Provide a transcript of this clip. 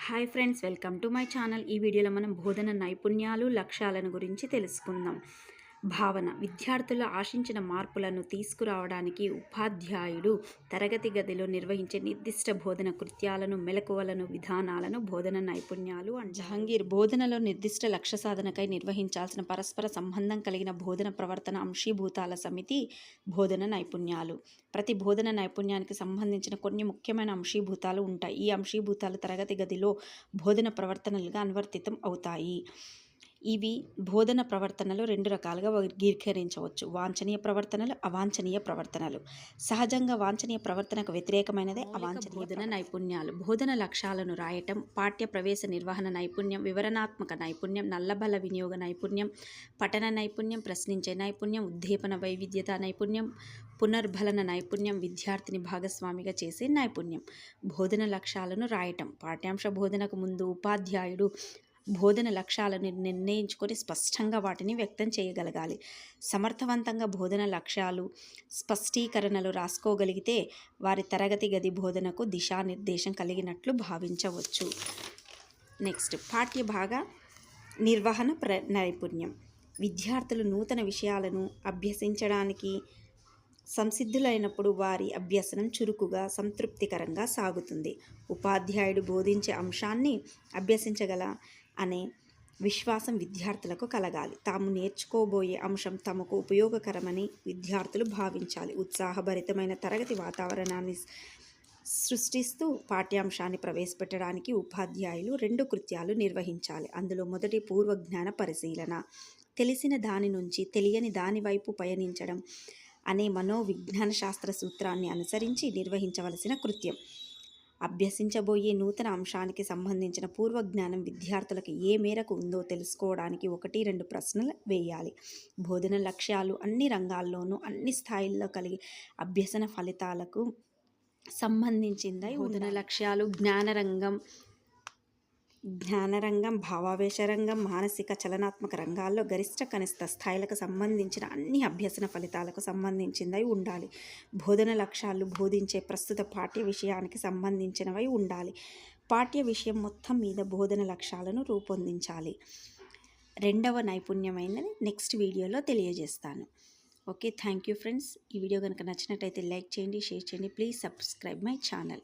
Hi friends, welcome to my channel. ఈ వీడియోలో మనం బోధన నైపుణ్యాలు, లక్ష్యాలను గురించి తెలుసుకుందాం. భావన విద్యార్థులు ఆశించిన మార్పులను తీసుకురావడానికి ఉపాధ్యాయుడు తరగతి గదిలో నిర్వహించే నిర్దిష్ట బోధన కృత్యాలను, మెలకువలను, విధానాలను బోధన నైపుణ్యాలు అంటారు. జహంగీర్ బోధనలో నిర్దిష్ట లక్ష్య సాధనకై నిర్వహించాల్సిన పరస్పర సంబంధం కలిగిన బోధన ప్రవర్తన అంశీభూతాల సమితి బోధన నైపుణ్యాలు. ప్రతి బోధన నైపుణ్యానికి సంబంధించిన కొన్ని ముఖ్యమైన అంశీభూతాలు ఉంటాయి. ఈ అంశీభూతాలు తరగతి గదిలో బోధన ప్రవర్తనలుగా అనువర్తితం అవుతాయి. ఇవి బోధన ప్రవర్తనలు రెండు రకాలుగా వర్గీకరించవచ్చు: వాంఛనీయ ప్రవర్తనలు, అవాంఛనీయ ప్రవర్తనలు. సహజంగా వాంఛనీయ ప్రవర్తనకు వ్యతిరేకమైనదే అవాంఛనీయ బోధన నైపుణ్యాలు. బోధన లక్ష్యాలను రాయటం, పాఠ్య ప్రవేశ నిర్వహణ నైపుణ్యం, వివరణాత్మక నైపుణ్యం, నల్లబల వినియోగ నైపుణ్యం, పఠన నైపుణ్యం, ప్రశ్నించే నైపుణ్యం, ఉద్దీపన వైవిధ్యత నైపుణ్యం, పునర్బలన నైపుణ్యం, విద్యార్థిని భాగస్వామిగా చేసే నైపుణ్యం. బోధన లక్ష్యాలను రాయటం. పాఠ్యాంశ బోధనకు ముందు ఉపాధ్యాయుడు బోధన లక్ష్యాలను నిర్ణయించుకొని స్పష్టంగా వాటిని వ్యక్తం చేయగలగాలి. సమర్థవంతంగా బోధన లక్ష్యాలు, స్పష్టీకరణలు రాసుకోగలిగితే వారి తరగతి గది బోధనకు దిశానిర్దేశం కలిగినట్లు భావించవచ్చు. నెక్స్ట్, పాఠ్య భాగ నిర్వహణ నైపుణ్యం. విద్యార్థులు నూతన విషయాలను అభ్యసించడానికి సంసిద్ధులైనప్పుడు వారి అభ్యసనం చురుకుగా, సంతృప్తికరంగా సాగుతుంది. ఉపాధ్యాయుడు బోధించే అంశాన్ని అభ్యసించగల అనే విశ్వాసం విద్యార్థులకు కలగాలి. తాము నేర్చుకోబోయే అంశం తమకు ఉపయోగకరమని విద్యార్థులు భావించాలి. ఉత్సాహభరితమైన తరగతి వాతావరణాన్ని సృష్టిస్తూ పాఠ్యాంశాన్ని ప్రవేశపెట్టడానికి ఉపాధ్యాయులు రెండు కృత్యాలు నిర్వహించాలి. అందులో మొదటి పూర్వజ్ఞాన పరిశీలన. తెలిసిన దాని నుంచి తెలియని దాని వైపు పయనించడం అనే మనోవిజ్ఞాన శాస్త్ర సూత్రాన్ని అనుసరించి నిర్వహించవలసిన కృత్యం. అభ్యసించబోయే నూతన అంశానికి సంబంధించిన పూర్వజ్ఞానం విద్యార్థులకు ఏ మేరకు ఉందో తెలుసుకోవడానికి 1-2 ప్రశ్నలు వేయాలి. బోధన లక్ష్యాలు అన్ని రంగాల్లోనూ, అన్ని స్థాయిల్లో కలిగి అభ్యసన ఫలితాలకు సంబంధించిందై బోధన లక్ష్యాలు జ్ఞానరంగం, భావావేశ రంగం, మానసిక చలనాత్మక రంగాల్లో గరిష్ట కనిష్ట స్థాయిలకు సంబంధించిన అన్ని అభ్యసన ఫలితాలకు సంబంధించిందై ఉండాలి. బోధన లక్ష్యాలు బోధించే ప్రస్తుత పాఠ్య విషయానికి సంబంధించినవై ఉండాలి. పాఠ్య విషయం మొత్తం మీద బోధన లక్ష్యాలను రూపొందించాలి. రెండవ నైపుణ్యమైనది నెక్స్ట్ వీడియోలో తెలియజేస్తాను. Okay, thank you friends. ఈ వీడియో కనుక నచ్చినట్టయితే లైక్ చేయండి, షేర్ చేయండి. Please subscribe my channel.